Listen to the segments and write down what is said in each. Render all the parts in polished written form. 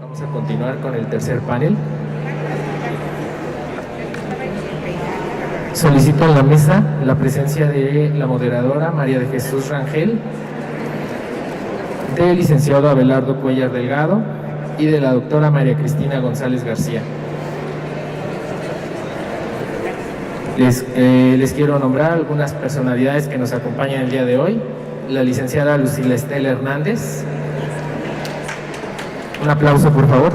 Vamos a continuar con el tercer panel. Solicito en la mesa la presencia de la moderadora María de Jesús Rangel, del licenciado Abelardo Cuellar Delgado y de la doctora María Cristina González García. Les quiero nombrar algunas personalidades que nos acompañan el día de hoy. La licenciada Lucila Estela Hernández. Un aplauso, por favor.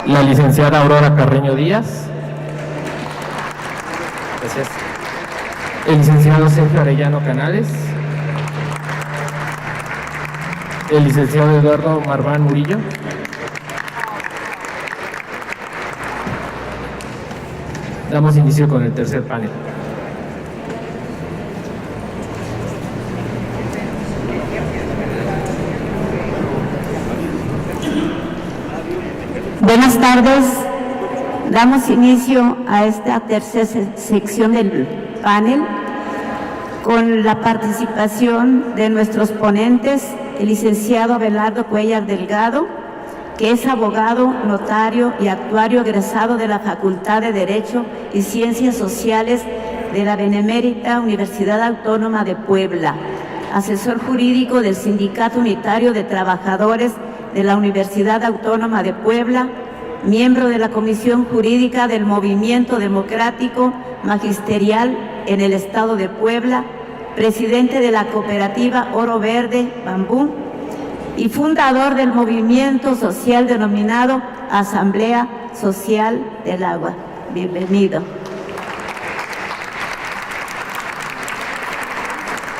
La licenciada Aurora Carreño Díaz. Gracias. El licenciado Sergio Arellano Canales. El licenciado Eduardo Marván Murillo. Damos inicio con el tercer panel. Buenas tardes. Damos inicio a esta tercera sección del panel con la participación de nuestros ponentes, el licenciado Abelardo Cuellar Delgado, que es abogado, notario y actuario egresado de la Facultad de Derecho y Ciencias Sociales de la Benemérita Universidad Autónoma de Puebla, asesor jurídico del Sindicato Unitario de Trabajadores de la Universidad Autónoma de Puebla, miembro de la Comisión Jurídica del Movimiento Democrático Magisterial en el Estado de Puebla, presidente de la cooperativa Oro Verde Bambú y fundador del movimiento social denominado Asamblea Social del Agua. Bienvenido.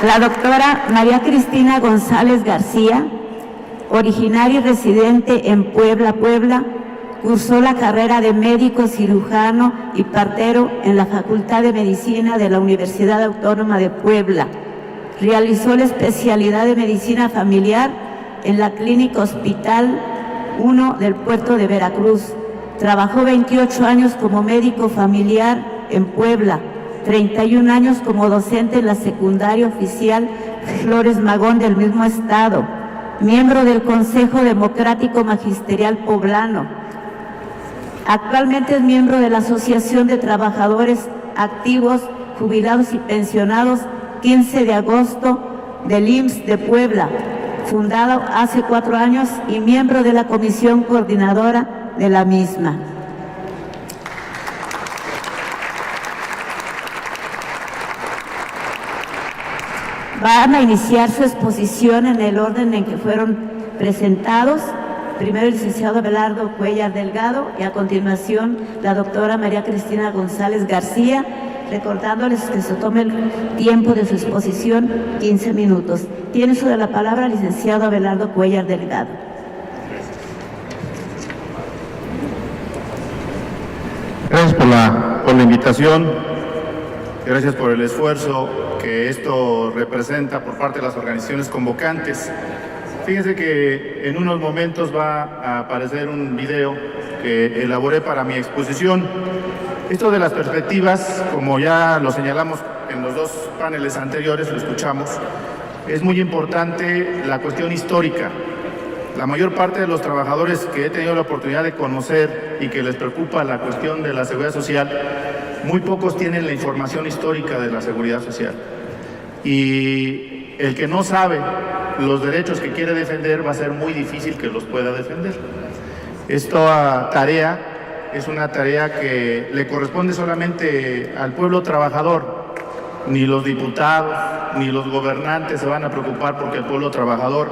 La doctora María Cristina González García, originaria y residente en Puebla, cursó la carrera de médico cirujano y partero en la Facultad de Medicina de la Universidad Autónoma de Puebla. Realizó la especialidad de Medicina Familiar en la Clínica Hospital 1 del puerto de Veracruz. Trabajó 28 años como médico familiar en Puebla, 31 años como docente en la secundaria oficial Flores Magón del mismo estado, miembro del Consejo Democrático Magisterial Poblano. Actualmente es miembro de la Asociación de Trabajadores Activos, Jubilados y Pensionados 15 de agosto del IMSS de Puebla, fundado hace 4 años y miembro de la comisión coordinadora de la misma. Van a iniciar su exposición en el orden en que fueron presentados. Primero el licenciado Abelardo Cuellar Delgado y a continuación la doctora María Cristina González García, recordándoles que se tome el tiempo de su exposición, 15 minutos. Tiene uso de la palabra el licenciado Abelardo Cuellar Delgado. Gracias por la invitación, gracias por el esfuerzo que esto representa por parte de las organizaciones convocantes. Fíjense que en unos momentos va a aparecer un video que elaboré para mi exposición. Esto de las perspectivas, como ya lo señalamos en los dos paneles anteriores, lo escuchamos, es muy importante la cuestión histórica. La mayor parte de los trabajadores que he tenido la oportunidad de conocer y que les preocupa la cuestión de la seguridad social, muy pocos tienen la información histórica de la seguridad social. Y el que no sabe los derechos que quiere defender va a ser muy difícil que los pueda defender. Esta tarea es una tarea que le corresponde solamente al pueblo trabajador. Ni los diputados ni los gobernantes se van a preocupar porque el pueblo trabajador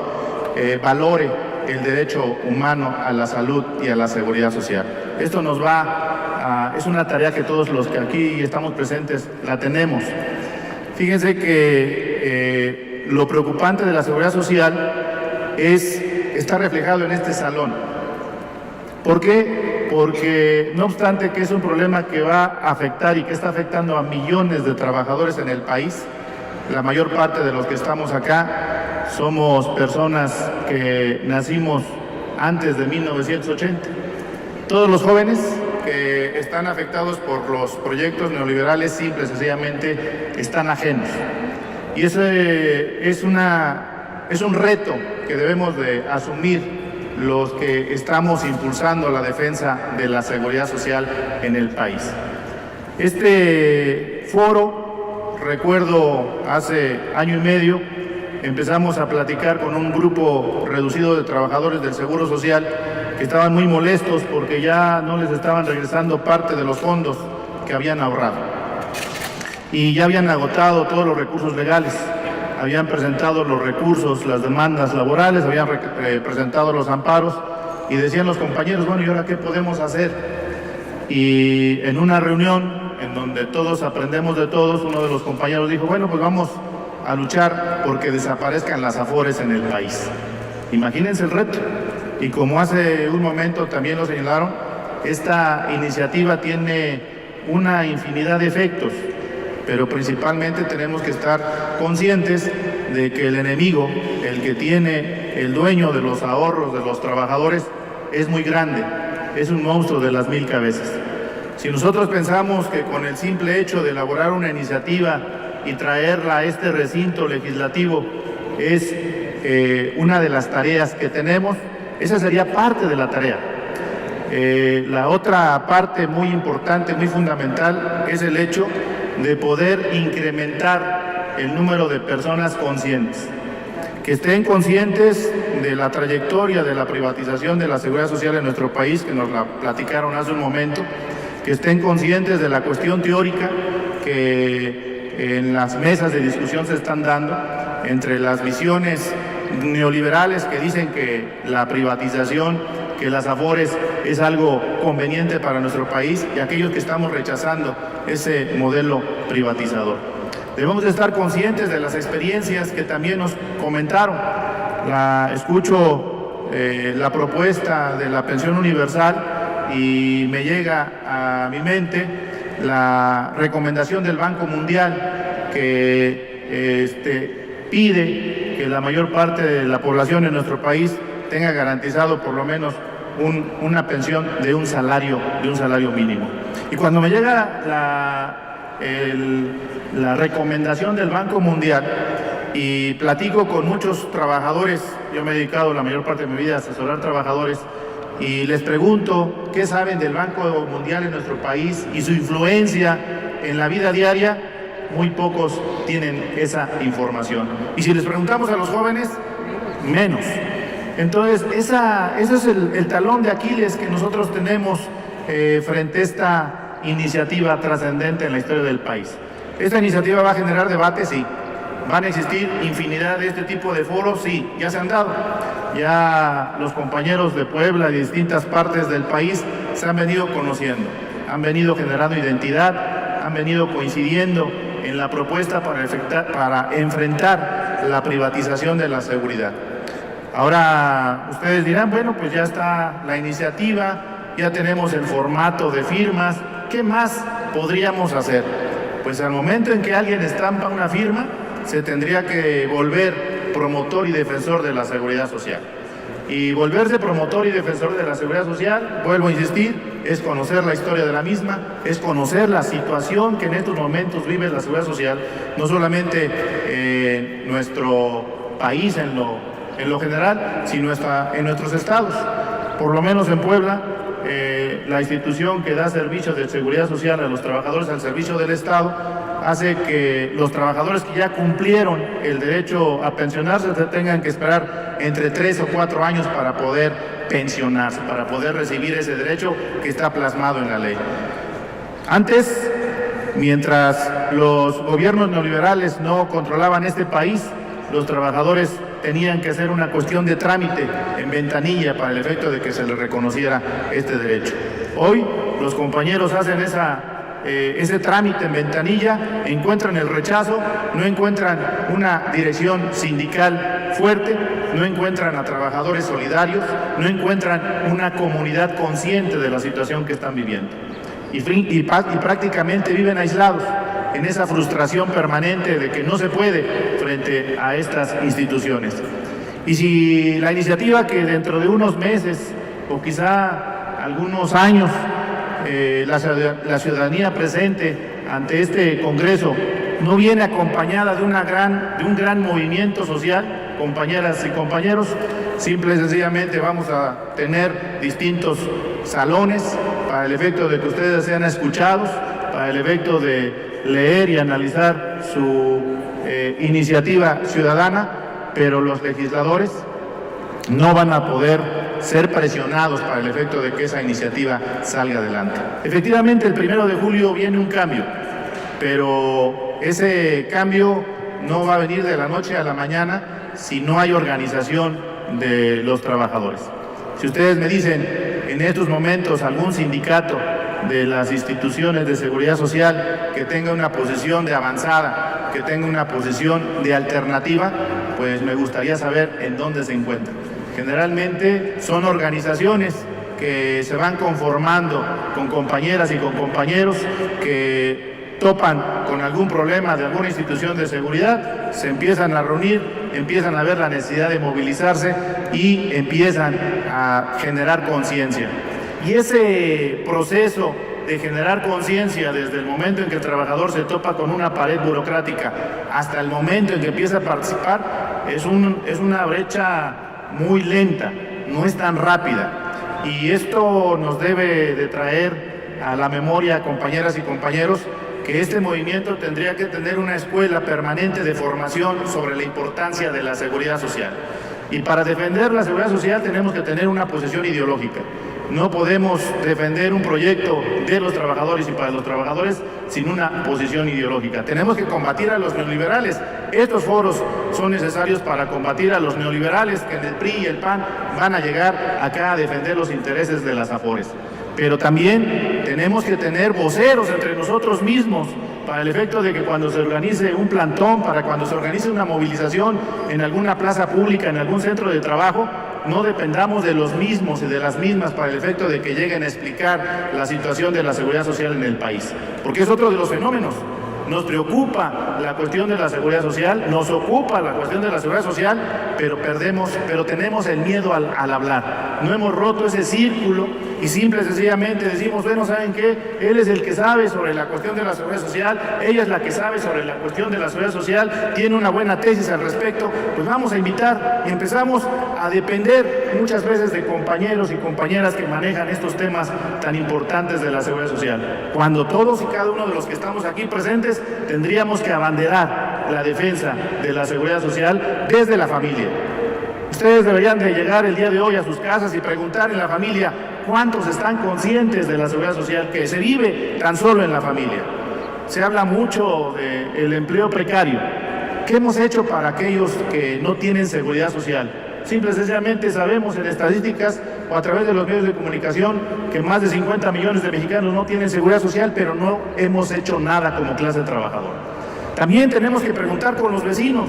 valore el derecho humano a la salud y a la seguridad social. Esto es una tarea que todos los que aquí estamos presentes la tenemos. Fíjense que lo preocupante de la seguridad social está reflejado en este salón. ¿Por qué? Porque no obstante que es un problema que va a afectar y que está afectando a millones de trabajadores en el país, la mayor parte de los que estamos acá somos personas que nacimos antes de 1980. Todos los jóvenes que están afectados por los proyectos neoliberales simple y sencillamente están ajenos. Y ese es un reto que debemos de asumir los que estamos impulsando la defensa de la seguridad social en el país. Este foro, recuerdo hace año y medio, empezamos a platicar con un grupo reducido de trabajadores del Seguro Social que estaban muy molestos porque ya no les estaban regresando parte de los fondos que habían ahorrado. Y ya habían agotado todos los recursos legales. Habían presentado los recursos, las demandas laborales, habían presentado los amparos y decían los compañeros, bueno, ¿y ahora qué podemos hacer? Y en una reunión en donde todos aprendemos de todos, uno de los compañeros dijo, bueno, pues vamos a luchar porque desaparezcan las afores en el país. Imagínense el reto. Y como hace un momento también lo señalaron, esta iniciativa tiene una infinidad de efectos, pero principalmente tenemos que estar conscientes de que el enemigo, el que tiene el dueño de los ahorros de los trabajadores, es muy grande, es un monstruo de las 1000 cabezas. Si nosotros pensamos que con el simple hecho de elaborar una iniciativa y traerla a este recinto legislativo es una de las tareas que tenemos, esa sería parte de la tarea. La otra parte muy importante, muy fundamental, es el hecho de poder incrementar el número de personas conscientes, que estén conscientes de la trayectoria de la privatización de la seguridad social en nuestro país, que nos la platicaron hace un momento, que estén conscientes de la cuestión teórica que en las mesas de discusión se están dando entre las visiones neoliberales que dicen que la privatización, que las afores es algo conveniente para nuestro país, y aquellos que estamos rechazando ese modelo privatizador. Debemos de estar conscientes de las experiencias que también nos comentaron. Escucho la propuesta de la pensión universal y me llega a mi mente la recomendación del Banco Mundial que pide que la mayor parte de la población en nuestro país tenga garantizado por lo menos una pensión de un salario mínimo. Y cuando me llega la recomendación del Banco Mundial y platico con muchos trabajadores, yo me he dedicado la mayor parte de mi vida a asesorar trabajadores, y les pregunto qué saben del Banco Mundial en nuestro país y su influencia en la vida diaria, muy pocos tienen esa información. Y si les preguntamos a los jóvenes, menos. Entonces, ese es el talón de Aquiles que nosotros tenemos frente a esta iniciativa trascendente en la historia del país. Esta iniciativa va a generar debate, sí. ¿Van a existir infinidad de este tipo de foros? Sí, ya se han dado. Ya los compañeros de Puebla y de distintas partes del país se han venido conociendo, han venido generando identidad, han venido coincidiendo en la propuesta para enfrentar la privatización de la seguridad. Ahora ustedes dirán, bueno, pues ya está la iniciativa, ya tenemos el formato de firmas, ¿qué más podríamos hacer? Pues al momento en que alguien estampa una firma, se tendría que volver promotor y defensor de la seguridad social. Y volverse promotor y defensor de la seguridad social, vuelvo a insistir, es conocer la historia de la misma, es conocer la situación que en estos momentos vive la seguridad social, no solamente en nuestro país en lo general, sino hasta en nuestros estados. Por lo menos en Puebla, la institución que da servicios de seguridad social a los trabajadores al servicio del Estado hace que los trabajadores que ya cumplieron el derecho a pensionarse tengan que esperar entre 3 o 4 años para poder pensionarse, para poder recibir ese derecho que está plasmado en la ley. Antes, mientras los gobiernos neoliberales no controlaban este país, los trabajadores tenían que hacer una cuestión de trámite en ventanilla para el efecto de que se les reconociera este derecho. Hoy los compañeros hacen ese trámite en ventanilla, encuentran el rechazo, no encuentran una dirección sindical fuerte, no encuentran a trabajadores solidarios, no encuentran una comunidad consciente de la situación que están viviendo. Y prácticamente viven aislados en esa frustración permanente de que no se puede frente a estas instituciones. Y si la iniciativa que dentro de unos meses o quizá algunos años la ciudadanía presente ante este Congreso no viene acompañada de un gran movimiento social, compañeras y compañeros. Simple y sencillamente vamos a tener distintos salones para el efecto de que ustedes sean escuchados, para el efecto de leer y analizar su iniciativa ciudadana, pero los legisladores no van a poder ser presionados para el efecto de que esa iniciativa salga adelante. Efectivamente, el 1 de julio viene un cambio, pero ese cambio no va a venir de la noche a la mañana si no hay organización de los trabajadores. Si ustedes me dicen en estos momentos algún sindicato de las instituciones de seguridad social que tenga una posición de avanzada, que tenga una posición de alternativa, pues me gustaría saber en dónde se encuentra. Generalmente son organizaciones que se van conformando con compañeras y con compañeros que topan con algún problema de alguna institución de seguridad, se empiezan a reunir, empiezan a ver la necesidad de movilizarse y empiezan a generar conciencia. Y ese proceso de generar conciencia desde el momento en que el trabajador se topa con una pared burocrática hasta el momento en que empieza a participar es una brecha muy lenta, no es tan rápida. Y esto nos debe de traer a la memoria, compañeras y compañeros, que este movimiento tendría que tener una escuela permanente de formación sobre la importancia de la seguridad social. Y para defender la seguridad social tenemos que tener una posición ideológica. No podemos defender un proyecto de los trabajadores y para los trabajadores sin una posición ideológica. Tenemos que combatir a los neoliberales. Estos foros son necesarios para combatir a los neoliberales que en el PRI y el PAN van a llegar acá a defender los intereses de las AFORES. Pero también tenemos que tener voceros entre nosotros mismos para el efecto de que cuando se organice un plantón, para cuando se organice una movilización en alguna plaza pública, en algún centro de trabajo, no dependamos de los mismos y de las mismas para el efecto de que lleguen a explicar la situación de la seguridad social en el país. Porque es otro de los fenómenos. Nos preocupa la cuestión de la seguridad social, nos ocupa la cuestión de la seguridad social, pero tenemos el miedo al hablar. No hemos roto ese círculo y simple y sencillamente decimos, bueno, ¿saben qué? Él es el que sabe sobre la cuestión de la seguridad social, ella es la que sabe sobre la cuestión de la seguridad social, tiene una buena tesis al respecto, pues vamos a invitar y empezamos a depender muchas veces de compañeros y compañeras que manejan estos temas tan importantes de la seguridad social. Cuando todos y cada uno de los que estamos aquí presentes tendríamos que abanderar la defensa de la seguridad social desde la familia. Ustedes deberían de llegar el día de hoy a sus casas y preguntar en la familia cuántos están conscientes de la seguridad social que se vive tan solo en la familia. Se habla mucho del empleo precario. ¿Qué hemos hecho para aquellos que no tienen seguridad social? Simple y sencillamente sabemos en estadísticas o a través de los medios de comunicación que más de 50 millones de mexicanos no tienen seguridad social, pero no hemos hecho nada como clase trabajadora. También tenemos que preguntar con los vecinos,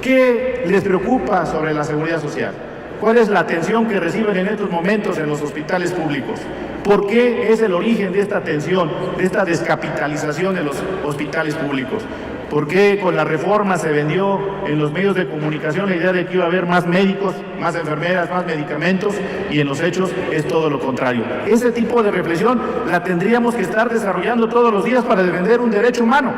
¿qué les preocupa sobre la seguridad social? ¿Cuál es la atención que reciben en estos momentos en los hospitales públicos? ¿Por qué es el origen de esta atención, de esta descapitalización de los hospitales públicos? ¿Por qué con la reforma se vendió en los medios de comunicación la idea de que iba a haber más médicos, más enfermeras, más medicamentos y en los hechos es todo lo contrario? Ese tipo de reflexión la tendríamos que estar desarrollando todos los días para defender un derecho humano.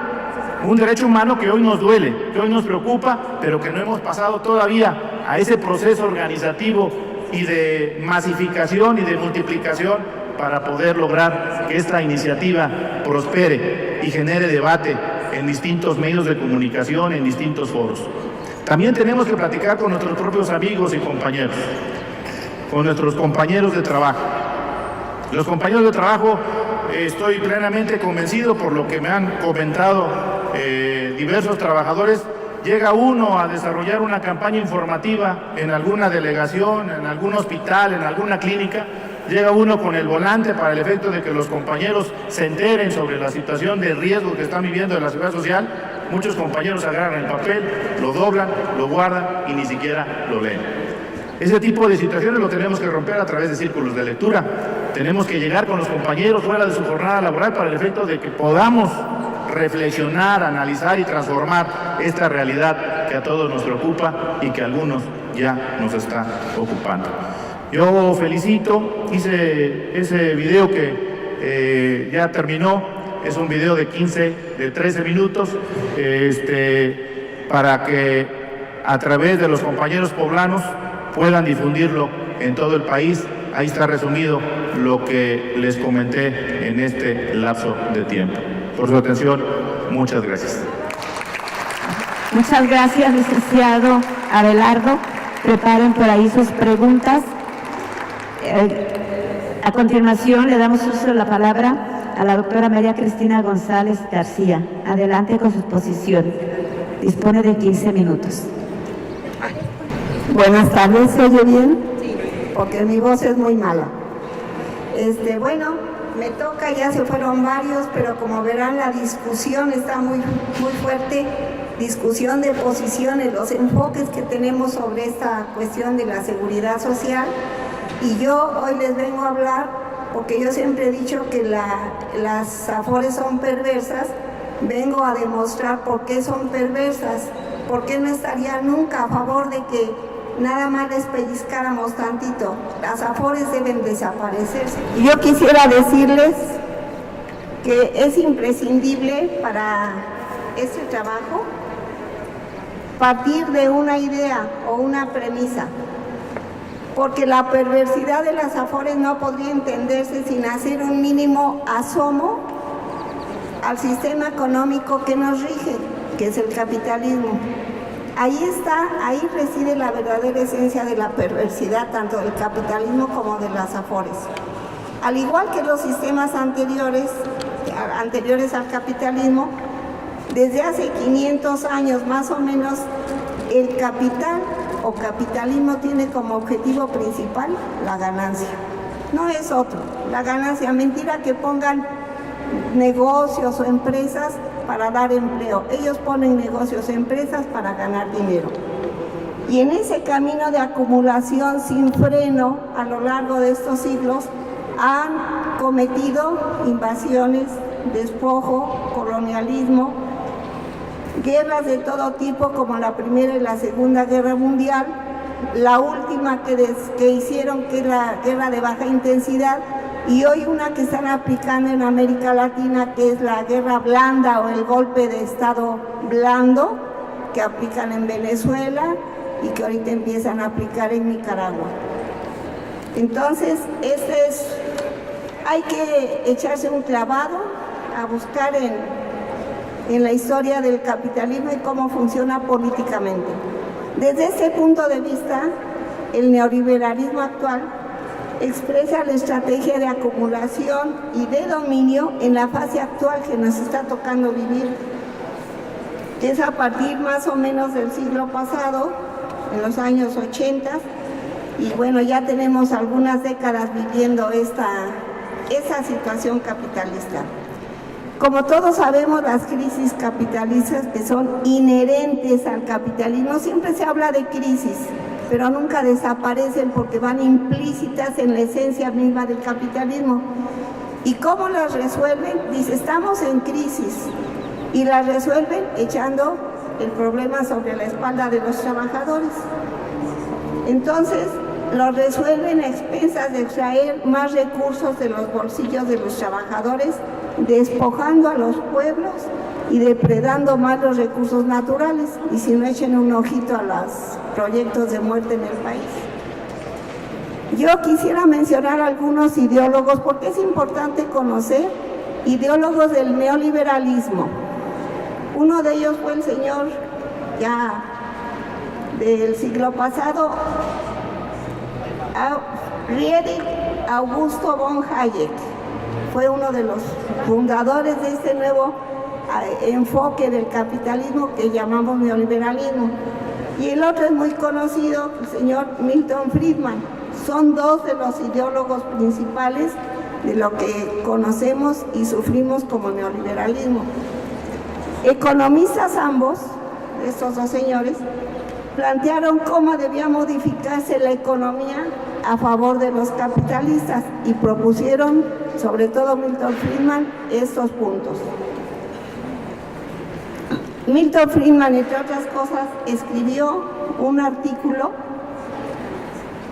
Un derecho humano que hoy nos duele, que hoy nos preocupa, pero que no hemos pasado todavía a ese proceso organizativo y de masificación y de multiplicación para poder lograr que esta iniciativa prospere y genere debate en distintos medios de comunicación, en distintos foros. También tenemos que platicar con nuestros propios amigos y compañeros, con nuestros compañeros de trabajo. Los compañeros de trabajo, estoy plenamente convencido por lo que me han comentado diversos trabajadores, llega uno a desarrollar una campaña informativa en alguna delegación, en algún hospital, en alguna clínica, llega uno con el volante para el efecto de que los compañeros se enteren sobre la situación de riesgo que están viviendo en la seguridad social. Muchos compañeros agarran el papel, lo doblan, lo guardan y ni siquiera lo leen. Ese tipo de situaciones lo tenemos que romper a través de círculos de lectura. Tenemos que llegar con los compañeros fuera de su jornada laboral para el efecto de que podamos reflexionar, analizar y transformar esta realidad que a todos nos preocupa y que a algunos ya nos está ocupando. Yo felicito, hice ese video que ya terminó es un video de 13 minutos, para que a través de los compañeros poblanos puedan difundirlo en todo el país. Ahí está resumido lo que les comenté en este lapso de tiempo. Por su atención, muchas gracias. Muchas gracias, licenciado Abelardo. Preparen por ahí sus preguntas. A continuación, le damos uso de la palabra a la doctora María Cristina González García. Adelante con su exposición. Dispone de 15 minutos. Buenas tardes, ¿se oye bien? Sí. Porque mi voz es muy mala. Bueno, me toca, ya se fueron varios, pero como verán la discusión está muy fuerte, discusión de posiciones, los enfoques que tenemos sobre esta cuestión de la seguridad social. Y yo hoy les vengo a hablar, porque yo siempre he dicho que las AFORES son perversas, vengo a demostrar por qué son perversas, por qué no estaría nunca a favor de que nada más les pellizcáramos tantito. Las AFORES deben desaparecerse. Yo quisiera decirles que es imprescindible para este trabajo partir de una idea o una premisa, porque la perversidad de las AFORES no podría entenderse sin hacer un mínimo asomo al sistema económico que nos rige, que es el capitalismo. Ahí reside la verdadera esencia de la perversidad, tanto del capitalismo como de las AFORES. Al igual que los sistemas anteriores al capitalismo, desde hace 500 años más o menos, el capital o capitalismo tiene como objetivo principal la ganancia. No es otro, la ganancia. Mentira que pongan negocios o empresas para dar empleo. Ellos ponen negocios o empresas para ganar dinero. Y en ese camino de acumulación sin freno a lo largo de estos siglos han cometido invasiones, despojo, colonialismo, guerras de todo tipo como la Primera y la Segunda Guerra Mundial, la última que hicieron, que es la guerra de baja intensidad, y hoy una que están aplicando en América Latina, que es la guerra blanda o el golpe de Estado blando, que aplican en Venezuela y que ahorita empiezan a aplicar en Nicaragua. Entonces, hay que echarse un clavado a buscar en la historia del capitalismo y cómo funciona políticamente. Desde ese punto de vista, el neoliberalismo actual expresa la estrategia de acumulación y de dominio en la fase actual que nos está tocando vivir. Es a partir más o menos del siglo pasado, en los años 80, y bueno, ya tenemos algunas décadas viviendo esa situación capitalista. Como todos sabemos, las crisis capitalistas que son inherentes al capitalismo, siempre se habla de crisis, pero nunca desaparecen porque van implícitas en la esencia misma del capitalismo. ¿Y cómo las resuelven? Dice, estamos en crisis, y las resuelven echando el problema sobre la espalda de los trabajadores. Entonces, lo resuelven a expensas de extraer más recursos de los bolsillos de los trabajadores, despojando a los pueblos y depredando más los recursos naturales. Y si no, echen un ojito a los proyectos de muerte en el país. Yo quisiera mencionar algunos ideólogos, porque es importante conocer ideólogos del neoliberalismo. Uno de ellos fue el señor ya del siglo pasado, Friedrich Augusto von Hayek. Fue uno de los fundadores de este nuevo enfoque del capitalismo que llamamos neoliberalismo. Y el otro es muy conocido, el señor Milton Friedman. Son dos de los ideólogos principales de lo que conocemos y sufrimos como neoliberalismo. Economistas ambos, estos dos señores, plantearon cómo debía modificarse la economía a favor de los capitalistas y propusieron, sobre todo Milton Friedman, estos puntos. Milton Friedman, entre otras cosas, escribió un artículo.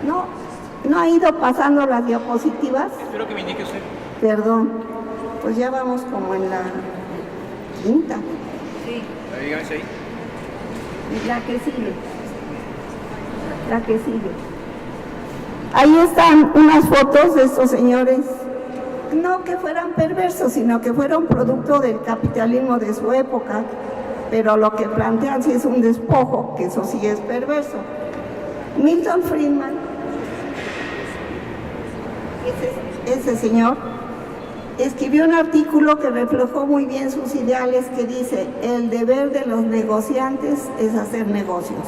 No ha ido pasando las diapositivas. Espero que me indique usted. Perdón. Pues ya vamos como en la quinta. Sí. Ahí. La que sigue. La que sigue. Ahí están unas fotos de estos señores, no que fueran perversos, sino que fueron producto del capitalismo de su época, pero lo que plantean sí es un despojo, que eso sí es perverso. Milton Friedman, ese señor, escribió un artículo que reflejó muy bien sus ideales, que dice: el deber de los negociantes es hacer negocios.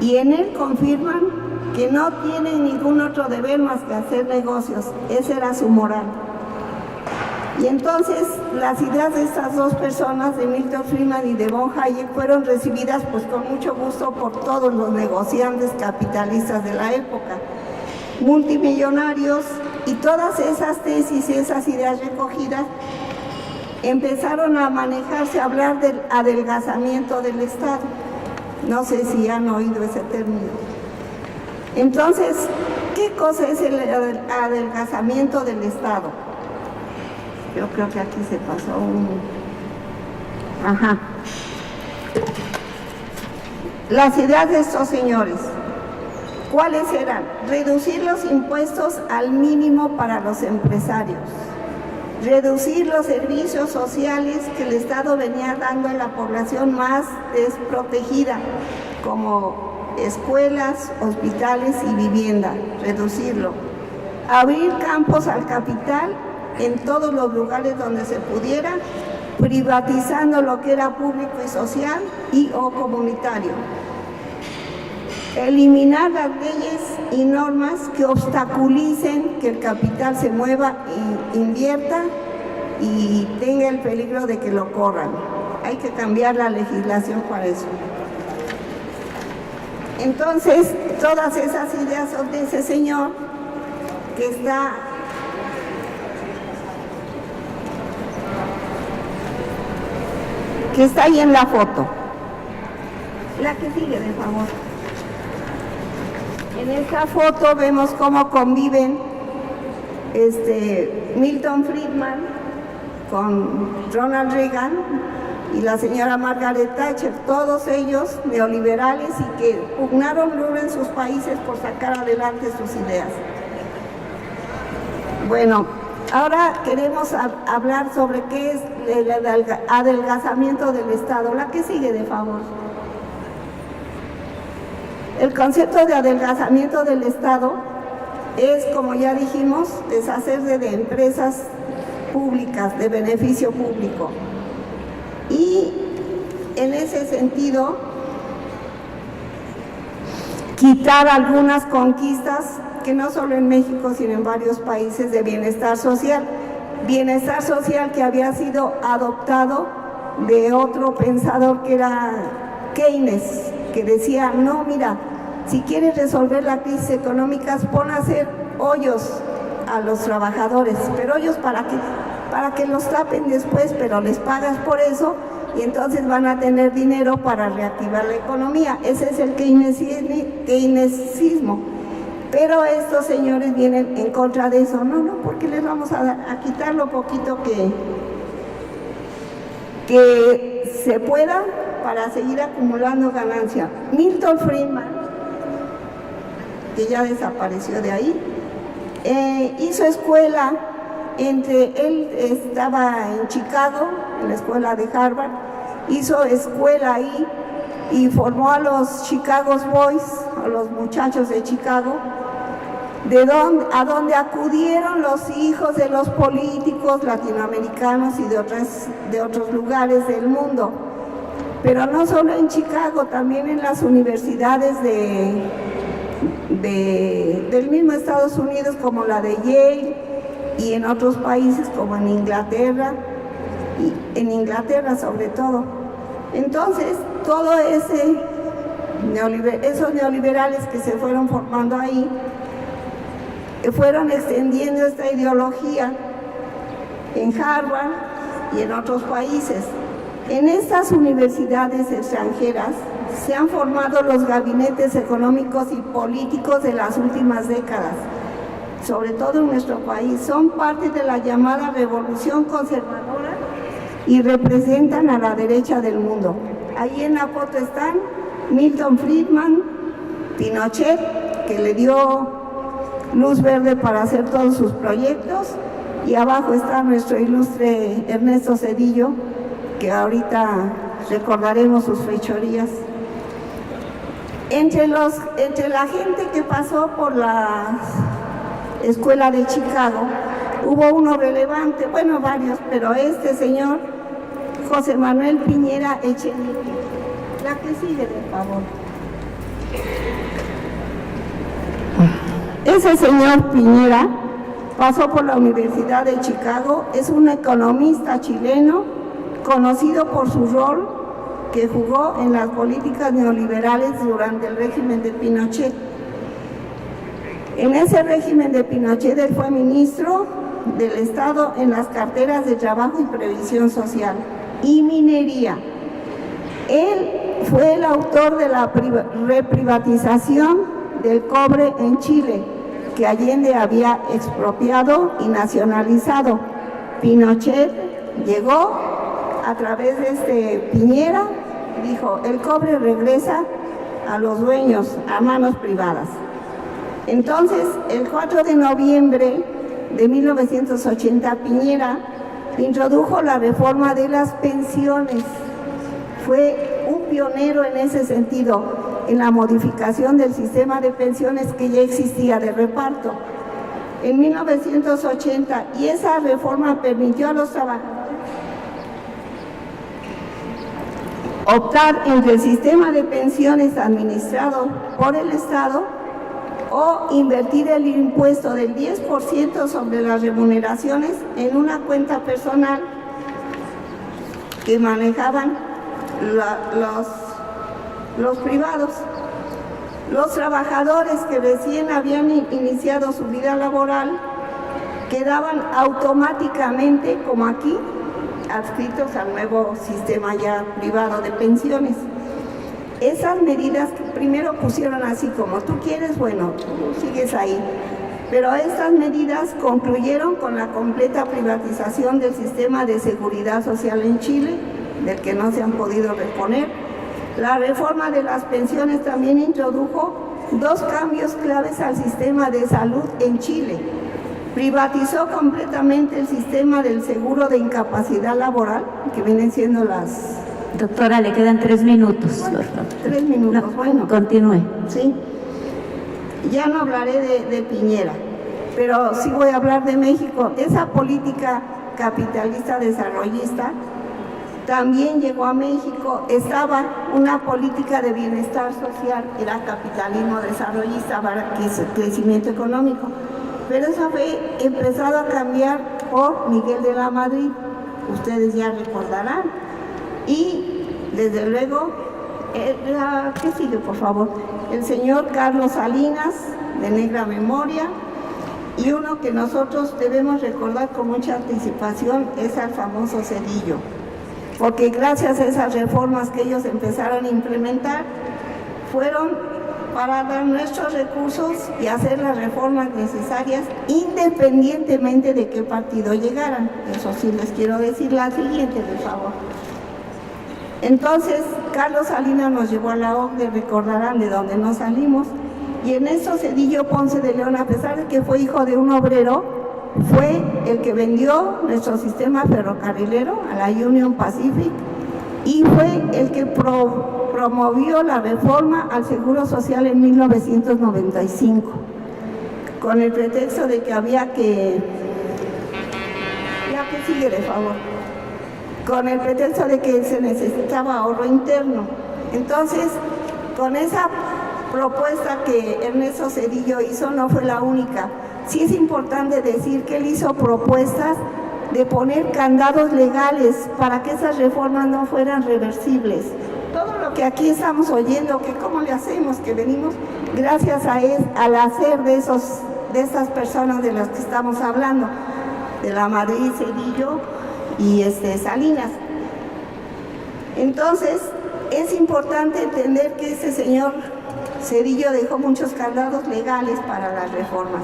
Y en él confirman que no tienen ningún otro deber más que hacer negocios. Esa era su moral. Y entonces las ideas de estas dos personas, de Milton Friedman y de von Hayek, fueron recibidas pues con mucho gusto por todos los negociantes capitalistas de la época, multimillonarios, y todas esas tesis y esas ideas recogidas empezaron a manejarse, a hablar del adelgazamiento del Estado. No sé si han oído ese término. Entonces, ¿qué cosa es el adelgazamiento del Estado? Yo creo que aquí se pasó un... Ajá. Las ideas de estos señores, ¿cuáles eran? Reducir los impuestos al mínimo para los empresarios, reducir los servicios sociales que el Estado venía dando a la población más desprotegida, como escuelas, hospitales y vivienda, reducirlo, abrir campos al capital en todos los lugares donde se pudiera, privatizando lo que era público y social y o comunitario, eliminar las leyes y normas que obstaculicen que el capital se mueva e invierta y tenga el peligro de que lo corran. Hay que cambiar la legislación para eso. Entonces, todas esas ideas son de ese señor que está ahí en la foto. La que sigue, de favor. En esta foto vemos cómo conviven Milton Friedman con Ronald Reagan y la señora Margaret Thatcher, todos ellos neoliberales y que pugnaron duro en sus países por sacar adelante sus ideas. Bueno, ahora queremos hablar sobre qué es el adelgazamiento del Estado. La que sigue, de favor. El concepto de adelgazamiento del Estado es, como ya dijimos, deshacerse de empresas públicas, de beneficio público. Y en ese sentido, quitar algunas conquistas que no solo en México, sino en varios países, de bienestar social que había sido adoptado de otro pensador que era Keynes, que decía: no, mira, si quieres resolver la crisis económica, pon a hacer hoyos a los trabajadores, pero hoyos para que los tapen después, pero les pagas por eso y entonces van a tener dinero para reactivar la economía. Ese es el keynesismo. Pero estos señores vienen en contra de eso. No, porque les vamos a quitar lo poquito que se pueda para seguir acumulando ganancia. Milton Friedman, que ya desapareció de ahí, hizo escuela. Él estaba en Chicago, en la escuela de Harvard, hizo escuela ahí y formó a los Chicago Boys, a los muchachos de Chicago, a donde acudieron los hijos de los políticos latinoamericanos y de otros lugares del mundo. Pero no solo en Chicago, también en las universidades del mismo Estados Unidos, como la de Yale, y en otros países como en Inglaterra, y en Inglaterra sobre todo. Entonces, todo esos neoliberales que se fueron formando ahí, fueron extendiendo esta ideología en Harvard y en otros países. En estas universidades extranjeras se han formado los gabinetes económicos y políticos de las últimas décadas. sobre todo en nuestro país, son parte de la llamada revolución conservadora y representan a la derecha del mundo. Ahí en la foto están Milton Friedman, Pinochet, que le dio luz verde para hacer todos sus proyectos, y abajo está nuestro ilustre Ernesto Zedillo, que ahorita recordaremos sus fechorías. Entre la gente que pasó por la escuela de Chicago, hubo uno relevante, bueno, varios, pero este señor, José Manuel Piñera Echenique. La que sigue, por favor. Ese señor Piñera pasó por la Universidad de Chicago, es un economista chileno conocido por su rol que jugó en las políticas neoliberales durante el régimen de Pinochet. En ese régimen de Pinochet él fue ministro del Estado en las carteras de Trabajo y Previsión Social y Minería. Él fue el autor de la reprivatización del cobre en Chile, que Allende había expropiado y nacionalizado. Pinochet llegó a través de Piñera, dijo, el cobre regresa a los dueños, a manos privadas. Entonces, el 4 de noviembre de 1980, Piñera introdujo la reforma de las pensiones. Fue un pionero en ese sentido, en la modificación del sistema de pensiones que ya existía de reparto. En 1980, y esa reforma permitió a los trabajadores optar entre el sistema de pensiones administrado por el Estado o invertir el impuesto del 10% sobre las remuneraciones en una cuenta personal que manejaban los privados. Los trabajadores que recién habían iniciado su vida laboral quedaban automáticamente, como aquí, adscritos al nuevo sistema ya privado de pensiones. Esas medidas que primero pusieron así como tú quieres, bueno, tú sigues ahí. Pero estas medidas concluyeron con la completa privatización del sistema de seguridad social en Chile, del que no se han podido reponer. La reforma de las pensiones también introdujo dos cambios claves al sistema de salud en Chile. Privatizó completamente el sistema del seguro de incapacidad laboral, que vienen siendo las... Doctora, le quedan 3 minutos, por favor. 3 minutos, no, bueno. Continúe. Sí. Ya no hablaré de Piñera, pero sí voy a hablar de México. Esa política capitalista desarrollista también llegó a México. Estaba una política de bienestar social, era capitalismo desarrollista, para que es crecimiento económico. Pero eso fue empezado a cambiar por Miguel de la Madrid, ustedes ya recordarán. Y desde luego, ¿qué sigue, por favor? El señor Carlos Salinas, de negra memoria, y uno que nosotros debemos recordar con mucha anticipación es al famoso Zedillo, porque gracias a esas reformas que ellos empezaron a implementar, fueron para dar nuestros recursos y hacer las reformas necesarias independientemente de qué partido llegaran. Eso sí les quiero decir. La siguiente, por favor. Entonces, Carlos Salinas nos llevó a la OCDE, recordarán de dónde nos salimos, y en eso Zedillo Ponce de León, a pesar de que fue hijo de un obrero, fue el que vendió nuestro sistema ferrocarrilero a la Union Pacific y fue el que promovió la reforma al Seguro Social en 1995, con el pretexto de que había que... Ya que sigue, de favor. Con el pretexto de que se necesitaba ahorro interno. Entonces, con esa propuesta que Ernesto Zedillo hizo, no fue la única. Sí es importante decir que él hizo propuestas de poner candados legales para que esas reformas no fueran reversibles. Todo lo que aquí estamos oyendo, que cómo le hacemos, que venimos gracias a él, al hacer de estas personas de las que estamos hablando, de la Madrid, Zedillo y Salinas. Entonces, es importante entender que este señor Zedillo dejó muchos candados legales para las reformas.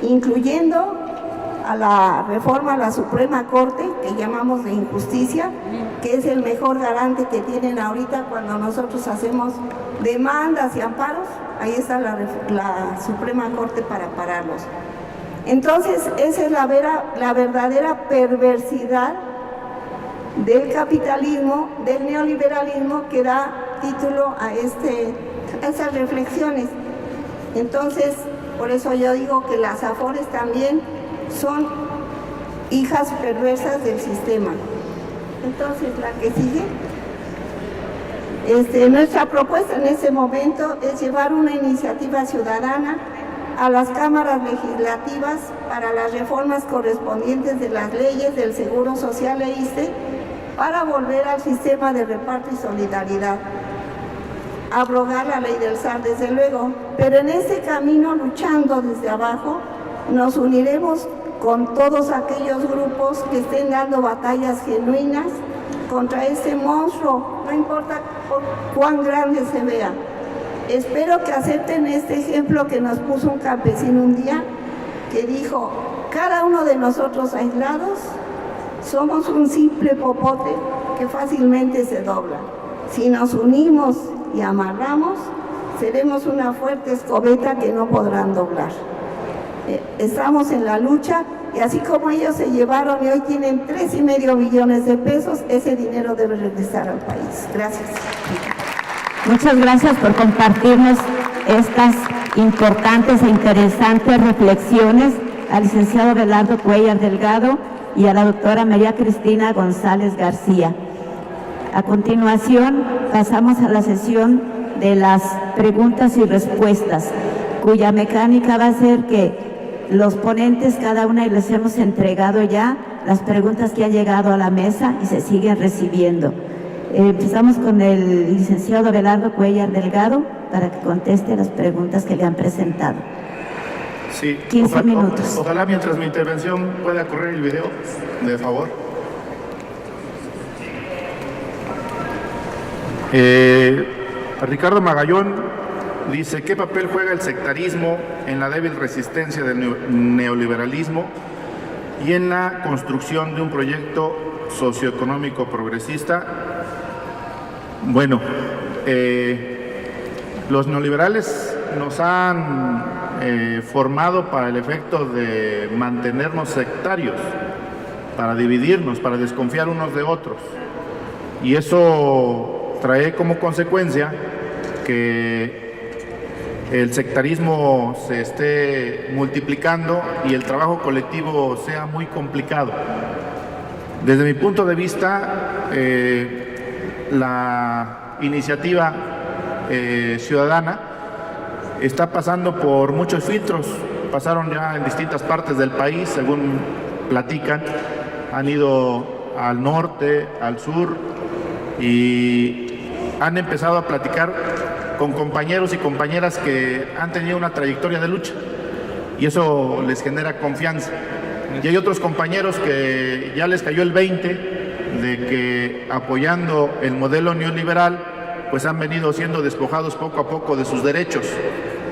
incluyendo a la reforma a la Suprema Corte, que llamamos de injusticia, que es el mejor garante que tienen ahorita cuando nosotros hacemos demandas y amparos. Ahí está la Suprema Corte para pararlos. Entonces, esa es la verdadera perversidad del capitalismo, del neoliberalismo, que da título a esas reflexiones. Entonces, por eso yo digo que las AFORES también son hijas perversas del sistema. Entonces, la que sigue. Nuestra propuesta en este momento es llevar una iniciativa ciudadana a las cámaras legislativas para las reformas correspondientes de las leyes del Seguro Social e ISSSTE para volver al sistema de reparto y solidaridad. Abrogar la ley del SAR, desde luego, pero en este camino, luchando desde abajo, nos uniremos con todos aquellos grupos que estén dando batallas genuinas contra este monstruo, no importa cuán grande se vea. Espero que acepten este ejemplo que nos puso un campesino un día, que dijo: cada uno de nosotros aislados somos un simple popote que fácilmente se dobla. Si nos unimos y amarramos, seremos una fuerte escobeta que no podrán doblar. Estamos en la lucha, y así como ellos se llevaron y hoy tienen 3,5 billones de pesos, ese dinero debe regresar al país. Gracias. Muchas gracias por compartirnos estas importantes e interesantes reflexiones al licenciado Abelardo Cuéllar Delgado y a la doctora María Cristina González García. A continuación, pasamos a la sesión de las preguntas y respuestas, cuya mecánica va a ser que los ponentes, cada una, les hemos entregado ya las preguntas que han llegado a la mesa y se siguen recibiendo. Empezamos con el licenciado Abelardo Cuéllar Delgado para que conteste las preguntas que le han presentado. Sí, 15 minutos. Ojalá mientras mi intervención pueda correr el video, de favor. Ricardo Magallón dice: ¿qué papel juega el sectarismo en la débil resistencia del neoliberalismo y en la construcción de un proyecto socioeconómico progresista? Bueno, los neoliberales nos han formado para el efecto de mantenernos sectarios, para dividirnos, para desconfiar unos de otros. Y eso trae como consecuencia que el sectarismo se esté multiplicando y el trabajo colectivo sea muy complicado. Desde mi punto de vista, la iniciativa ciudadana está pasando por muchos filtros. Pasaron ya en distintas partes del país, según platican, han ido al norte, al sur, y han empezado a platicar con compañeros y compañeras que han tenido una trayectoria de lucha, y eso les genera confianza. Y hay otros compañeros que ya les cayó el 20 de que, apoyando el modelo neoliberal, pues han venido siendo despojados poco a poco de sus derechos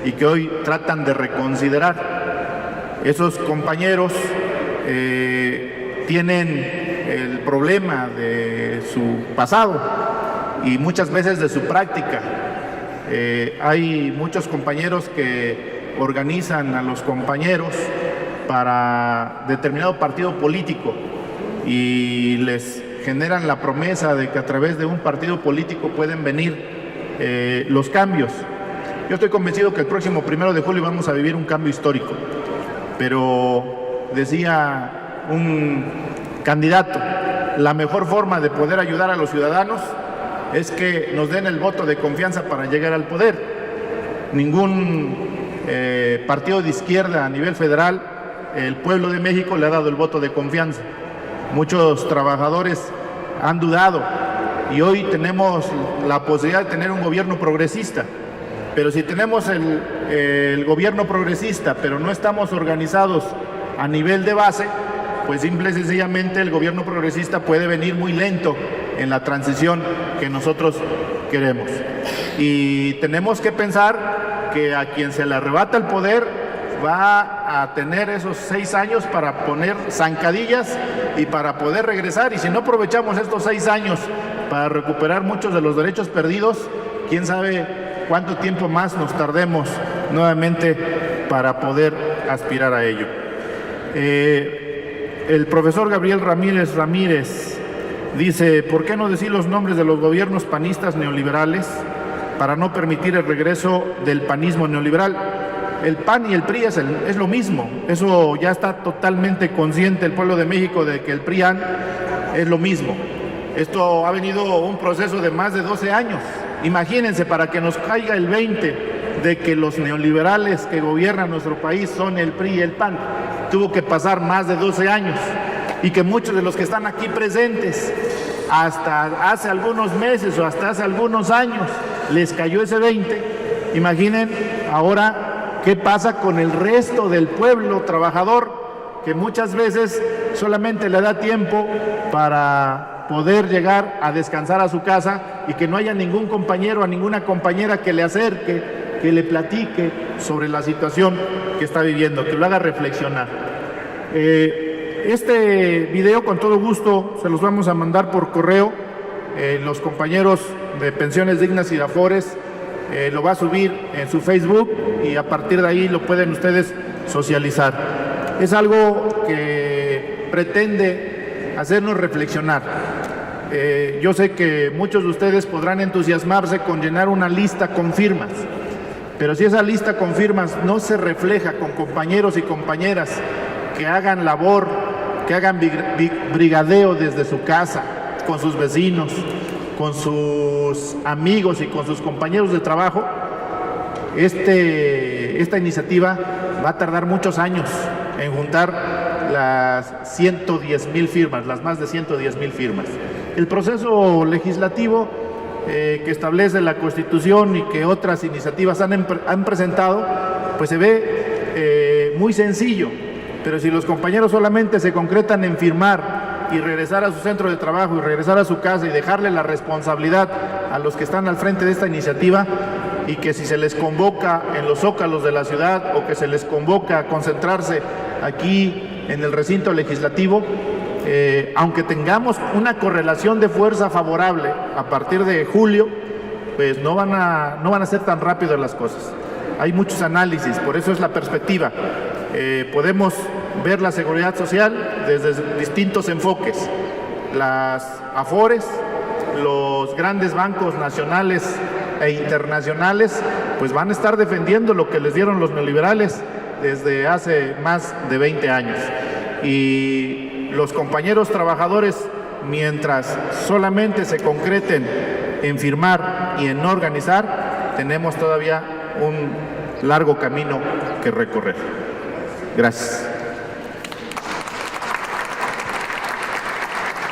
y que hoy tratan de reconsiderar. Esos compañeros tienen el problema de su pasado y muchas veces de su práctica. Hay muchos compañeros que organizan a los compañeros para determinado partido político y les generan la promesa de que a través de un partido político pueden venir los cambios. Yo estoy convencido que el próximo 1 de julio vamos a vivir un cambio histórico, pero decía un candidato: la mejor forma de poder ayudar a los ciudadanos es que nos den el voto de confianza para llegar al poder. Ningún partido de izquierda a nivel federal, el pueblo de México le ha dado el voto de confianza. Muchos trabajadores han dudado y hoy tenemos la posibilidad de tener un gobierno progresista. Pero si tenemos el gobierno progresista, pero no estamos organizados a nivel de base, pues simple y sencillamente el gobierno progresista puede venir muy lento en la transición que nosotros queremos. Y tenemos que pensar que a quien se le arrebata el poder va a tener esos 6 años para poner zancadillas y para poder regresar. Y si no aprovechamos estos 6 años para recuperar muchos de los derechos perdidos, quién sabe cuánto tiempo más nos tardemos nuevamente para poder aspirar a ello. El profesor Gabriel Ramírez dice: ¿por qué no decir los nombres de los gobiernos panistas neoliberales para no permitir el regreso del panismo neoliberal? El PAN y el PRI es lo mismo. Eso ya está totalmente consciente el pueblo de México de que el PRIAN es lo mismo. Esto ha venido un proceso de más de 12 años. Imagínense, para que nos caiga el 20 de que los neoliberales que gobiernan nuestro país son el PRI y el PAN, tuvo que pasar más de 12 años, y que muchos de los que están aquí presentes hasta hace algunos meses o hasta hace algunos años les cayó ese 20. Imaginen ahora qué pasa con el resto del pueblo trabajador, que muchas veces solamente le da tiempo para poder llegar a descansar a su casa y que no haya ningún compañero o ninguna compañera que le acerque, que le platique sobre la situación que está viviendo, que lo haga reflexionar. Este video, con todo gusto, se los vamos a mandar por correo. Los compañeros de Pensiones Dignas y de Afores lo va a subir en su Facebook, y a partir de ahí lo pueden ustedes socializar. Es algo que pretende hacernos reflexionar. Yo sé que muchos de ustedes podrán entusiasmarse con llenar una lista con firmas, pero si esa lista con firmas no se refleja con compañeros y compañeras que hagan labor, que hagan brigadeo desde su casa, con sus vecinos, con sus amigos y con sus compañeros de trabajo, esta iniciativa va a tardar muchos años en juntar las 110,000 firmas, las más de 110,000 firmas. El proceso legislativo que establece la Constitución y que otras iniciativas han presentado, pues se ve muy sencillo, pero si los compañeros solamente se concretan en firmar y regresar a su centro de trabajo y regresar a su casa y dejarle la responsabilidad a los que están al frente de esta iniciativa, y que si se les convoca en los zócalos de la ciudad o que se les convoca a concentrarse aquí en el recinto legislativo, aunque tengamos una correlación de fuerza favorable a partir de julio, pues no van a ser tan rápido las cosas. Hay muchos análisis, por eso es la perspectiva. Podemos ver la seguridad social desde distintos enfoques. Las Afores, los grandes bancos nacionales e internacionales, pues van a estar defendiendo lo que les dieron los neoliberales desde hace más de 20 años. Y los compañeros trabajadores, mientras solamente se concreten en firmar y en no organizar, tenemos todavía un largo camino que recorrer. Gracias.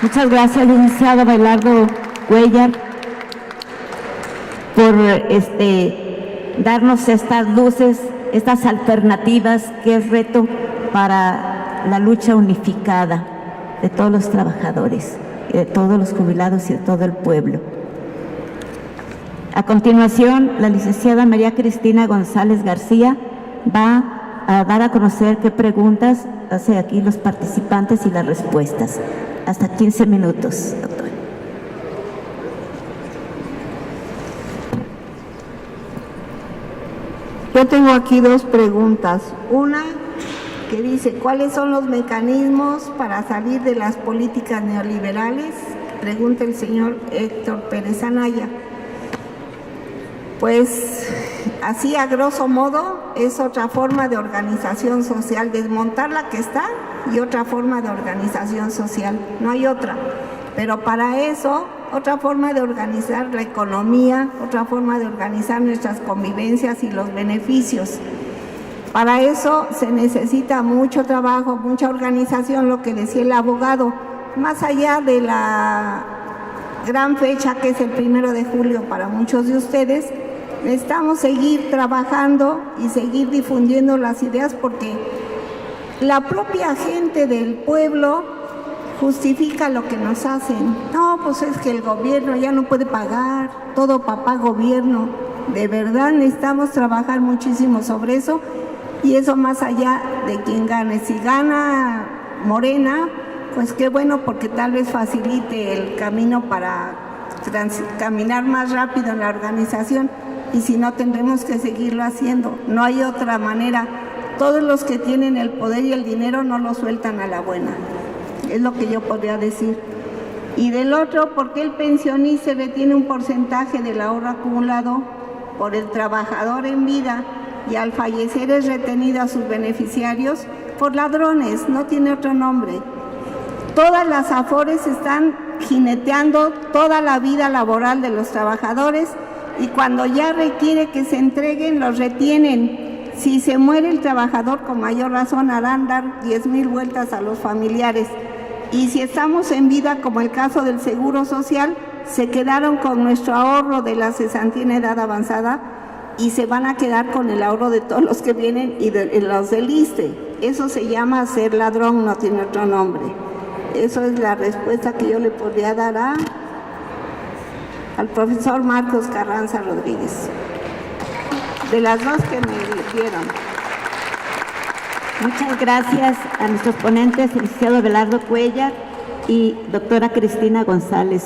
Muchas gracias, licenciado Abelardo Cuellar, por darnos estas luces, estas alternativas, que es reto para la lucha unificada de todos los trabajadores, de todos los jubilados y de todo el pueblo. A continuación, la licenciada María Cristina González García va a dar a conocer qué preguntas hace aquí los participantes y las respuestas. Hasta 15 minutos, doctor. Yo tengo aquí dos preguntas. Una que dice: ¿cuáles son los mecanismos para salir de las políticas neoliberales? Pregunta el señor Héctor Pérez Anaya. Pues así, a grosso modo, es otra forma de organización social, desmontar la que está y otra forma de organización social, no hay otra. Pero para eso, otra forma de organizar la economía, otra forma de organizar nuestras convivencias y los beneficios. Para eso se necesita mucho trabajo, mucha organización, lo que decía el abogado, más allá de la gran fecha que es el 1 de julio para muchos de ustedes. Necesitamos seguir trabajando y seguir difundiendo las ideas, porque la propia gente del pueblo justifica lo que nos hacen. No, pues es que el gobierno ya no puede pagar, todo papá gobierno. De verdad necesitamos trabajar muchísimo sobre eso, y eso más allá de quien gane. Si gana Morena, pues qué bueno, porque tal vez facilite el camino para caminar más rápido en la organización, y si no, tendremos que seguirlo haciendo. No hay otra manera. Todos los que tienen el poder y el dinero no lo sueltan a la buena. Es lo que yo podría decir. Y del otro, ¿por qué el pensionista retiene un porcentaje del ahorro acumulado por el trabajador en vida y al fallecer es retenido a sus beneficiarios? Por ladrones, no tiene otro nombre. Todas las AFORES están jineteando toda la vida laboral de los trabajadores, y cuando ya requiere que se entreguen, los retienen. Si se muere el trabajador, con mayor razón harán dar 10,000 vueltas a los familiares. Y si estamos en vida, como el caso del Seguro Social, se quedaron con nuestro ahorro de la cesantía en edad avanzada y se van a quedar con el ahorro de todos los que vienen y de los del ISSSTE. Eso se llama ser ladrón, no tiene otro nombre. Eso es la respuesta que yo le podría dar al profesor Marcos Carranza Rodríguez, de las dos que me dieron. Muchas gracias a nuestros ponentes, el licenciado Abelardo Cuellar y doctora Cristina González.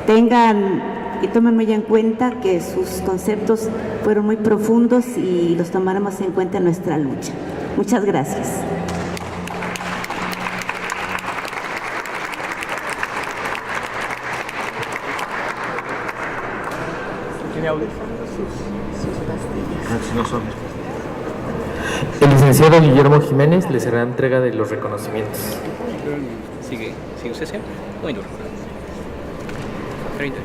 Tengan y tomen muy en cuenta que sus conceptos fueron muy profundos y los tomaremos en cuenta en nuestra lucha. Muchas gracias. El licenciado Guillermo Jiménez les hará entrega de los reconocimientos. ¿Sigue usted, señor? Muy duro. 30.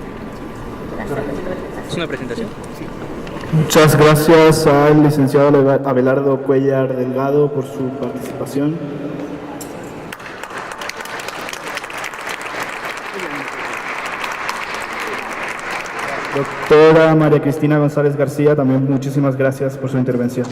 ¿Es una presentación? Sí. Muchas gracias al licenciado Abelardo Cuellar Delgado por su participación. Doctora María Cristina González García, también muchísimas gracias por su intervención.